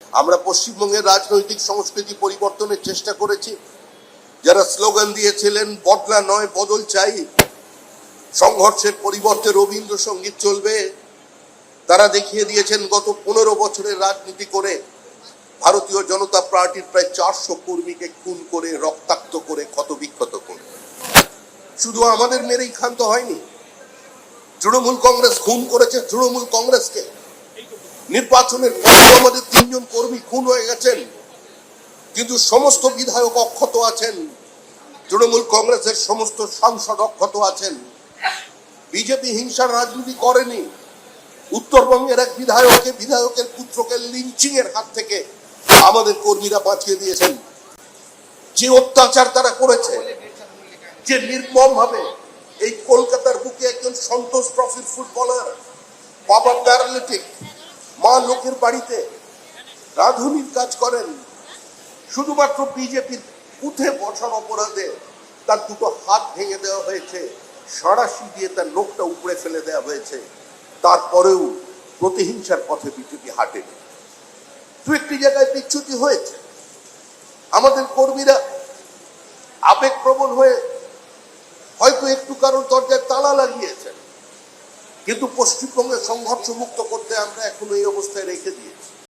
আমরা পশ্চিমবঙ্গের রাজনৈতিক সংস্কৃতি পরিবর্তনের চেষ্টা করেছি। যারা স্লোগান দিয়েছিলেন বদলা নয় বদল চাই, সংঘর্ষের পরিবর্তে রবীন্দ্রসঙ্গীত চলবে, তারা দেখিয়ে দিয়েছেন গত 15 বছরের রাজনীতি করে ভারতীয় জনতা পার্টির প্রায় 400 কর্মীকে খুন করে, রক্তাক্ত করে, ক্ষতবিক্ষত করে। শুধু আমাদের মেরেই ক্ষান্ত হয়নি, তৃণমূল কংগ্রেস খুন করেছে তৃণমূল কংগ্রেসকে। নির্বাচনের পর আমাদের 3 জন কর্মী খুন হয়ে গেছেন, কিন্তু সমস্ত বিধায়ক অক্ষত আছেন, তৃণমূল কংগ্রেসের সমস্ত সাংসদ অক্ষত আছেন। বিজেপি হিংসার রাজনীতি করেনি। উত্তরবঙ্গের এক বিধায়কের পুত্রকে লিঞ্চিং এর হাত থেকে আমাদের কর্মীরা বাঁচিয়ে দিয়েছেন। যে অত্যাচার তারা করেছে, যে নির্মম ভাবে এই কলকাতার বুকে একজন সন্তোষ ট্রফির ফুটবলার, বাবা প্যারালিটিক, মা লোকের বাড়িতে রাঁধুনির কাজ করেন, শুধুমাত্র বিজেপির বুথে বসার অপরাধে তার 2টো হাত ভেঙে দেওয়া হয়েছে, সাঁড়াশি দিয়ে তার নখটা উপড়ে ফেলে দেওয়া হয়েছে। তারপরেও প্রতিহিংসার পথে বিজেপি হাঁটেনি। দু একটি জায়গায় বিচ্যুতি হয়েছে, আমাদের কর্মীরা আবেগপ্রবণ হয়ে হয়তো একটু কারোর দরজায় তালা লাগিয়েছেন, কিন্তু পশ্চিমবঙ্গে সংঘর্ষ মুক্ত করতে আমরা এখনো এই অবস্থায় রেখে দিয়েছি।